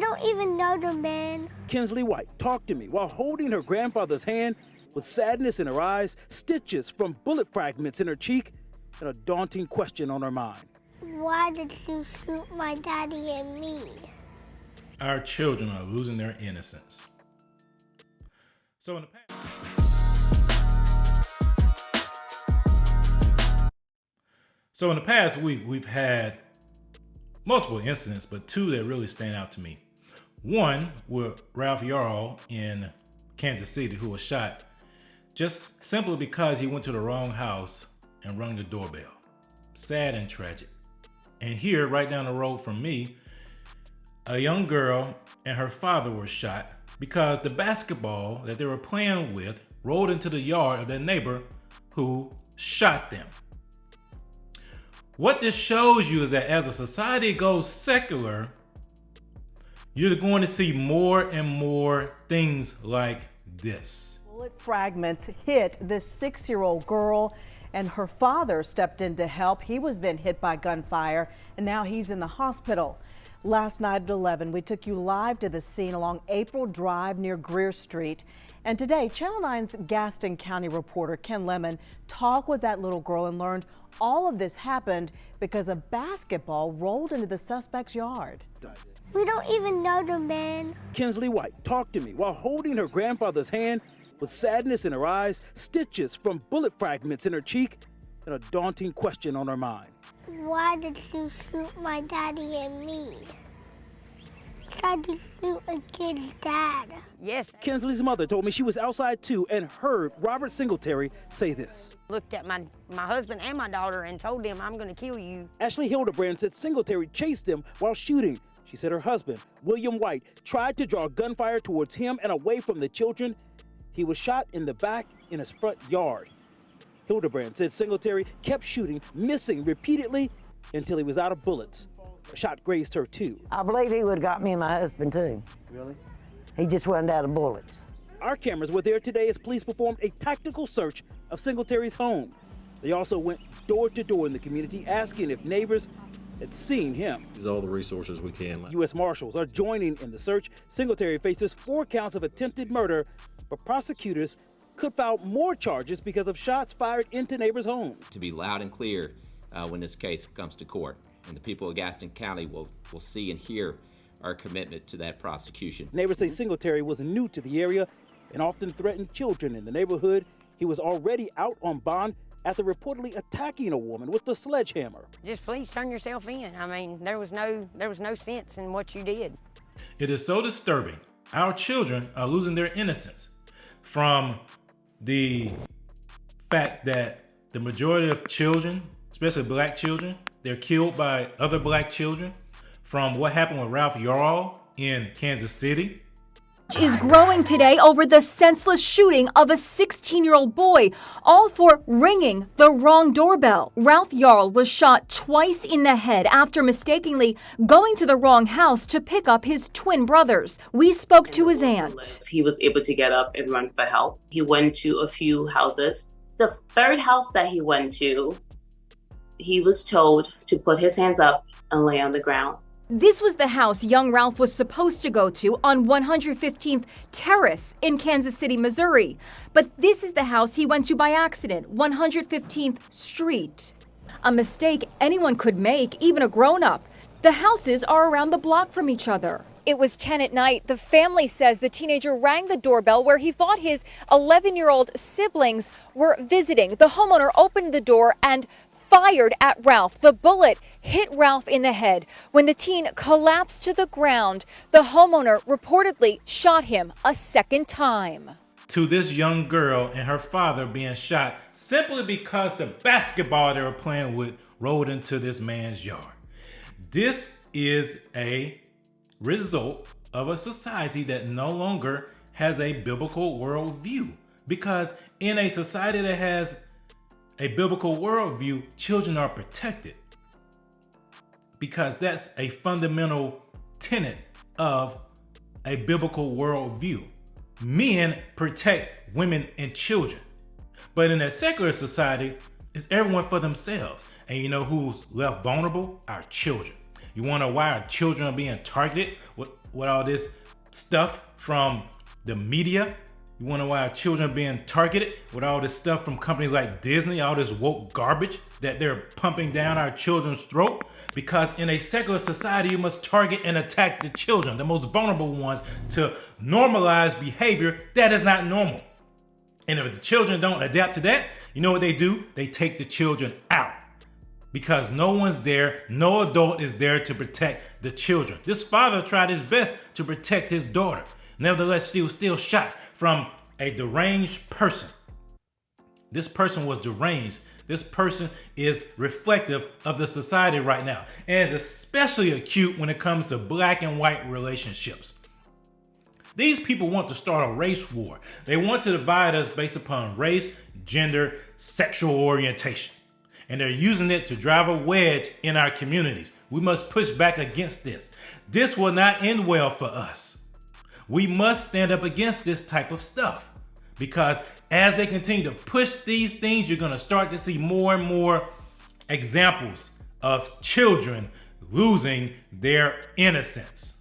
don't even know the man. Kinsley White talked to me while holding her grandfather's hand with sadness in her eyes, stitches from bullet fragments in her cheek, and a daunting question on her mind. Why did you shoot my daddy and me? Our children are losing their innocence. So in the past week, we've had multiple incidents, but two that really stand out to me. One with Ralph Yarl in Kansas City, who was shot just simply because he went to the wrong house and rung the doorbell. Sad and tragic. And here, right down the road from me, a young girl and her father were shot because the basketball that they were playing with rolled into the yard of their neighbor who shot them. What this shows you is that as a society goes secular, you're going to see more and more things like this. Bullet fragments hit this 6-year-old girl, and her father stepped in to help. He was then hit by gunfire, and now he's in the hospital. Last night at 11, we took you live to the scene along April Drive near Greer Street. And today, Channel 9's Gaston County reporter Ken Lemon talked with that little girl and learned all of this happened because a basketball rolled into the suspect's yard. We don't even know the man. Kinsley White talked to me while holding her grandfather's hand with sadness in her eyes, stitches from bullet fragments in her cheek, and a daunting question on her mind. Why did you shoot my daddy and me? Tried to shoot a kid's dad. Yes. Kinsley's mother told me she was outside too and heard Robert Singletary say this. Looked at my husband and my daughter and told them, I'm going to kill you. Ashley Hildebrand said Singletary chased them while shooting. She said her husband, William White, tried to draw gunfire towards him and away from the children. He was shot in the back in his front yard. Hildebrand said Singletary kept shooting, missing repeatedly until he was out of bullets. A shot grazed her too. I believe he would have got me and my husband too. Really? He just wasn't out of bullets. Our cameras were there today as police performed a tactical search of Singletary's home. They also went door to door in the community asking if neighbors had seen him. Use all the resources we can. U.S. Marshals are joining in the search. Singletary faces 4 counts of attempted murder, but prosecutors could file more charges because of shots fired into neighbors' homes. To be loud and clear when this case comes to court, and the people of Gaston County will see and hear our commitment to that prosecution. Neighbors say Singletary was new to the area and often threatened children in the neighborhood. He was already out on bond after reportedly attacking a woman with a sledgehammer. Just please turn yourself in. I mean, there was no sense in what you did. It is so disturbing. Our children are losing their innocence from the fact that the majority of children, especially black children, they're killed by other black children, from what happened with Ralph Yarl in Kansas City. Is growing today over the senseless shooting of a 16-year-old boy, all for ringing the wrong doorbell. Ralph Yarl was shot twice in the head after mistakenly going to the wrong house to pick up his twin brothers. We spoke to his aunt. He was able to get up and run for help. He went to a few houses. The third house that he went to, he was told to put his hands up and lay on the ground. This was the house young Ralph was supposed to go to on 115th Terrace in Kansas City, Missouri. But this is the house he went to by accident, 115th Street. A mistake anyone could make, even a grown-up. The houses are around the block from each other. It was 10 at night. The family says the teenager rang the doorbell where he thought his 11-year-old siblings were visiting. The homeowner opened the door and fired at Ralph. The bullet hit Ralph in the head. When the teen collapsed to the ground, the homeowner reportedly shot him a second time. To this young girl and her father being shot simply because the basketball they were playing with rolled into this man's yard. This is a result of a society that no longer has a biblical worldview. Because in a society that has a biblical worldview, children are protected, because that's a fundamental tenet of a biblical worldview. Men protect women and children. But in a secular society, it's everyone for themselves. And you know who's left vulnerable? Our children. You wonder why our children are being targeted with with all this stuff from the media. You wonder why our children are being targeted with all this stuff from companies like Disney, all this woke garbage that they're pumping down our children's throat. Because in a secular society, you must target and attack the children, the most vulnerable ones, to normalize behavior that is not normal. And if the children don't adapt to that, you know what they do? They take the children out. Because no one's there, no adult is there to protect the children. This father tried his best to protect his daughter. Nevertheless, she was still shot from a deranged person. This person was deranged. This person is reflective of the society right now, and is especially acute when it comes to black and white relationships. These people want to start a race war. They want to divide us based upon race, gender, sexual orientation. And they're using it to drive a wedge in our communities. We must push back against this. This will not end well for us. We must stand up against this type of stuff, because as they continue to push these things, you're going to start to see more and more examples of children losing their innocence.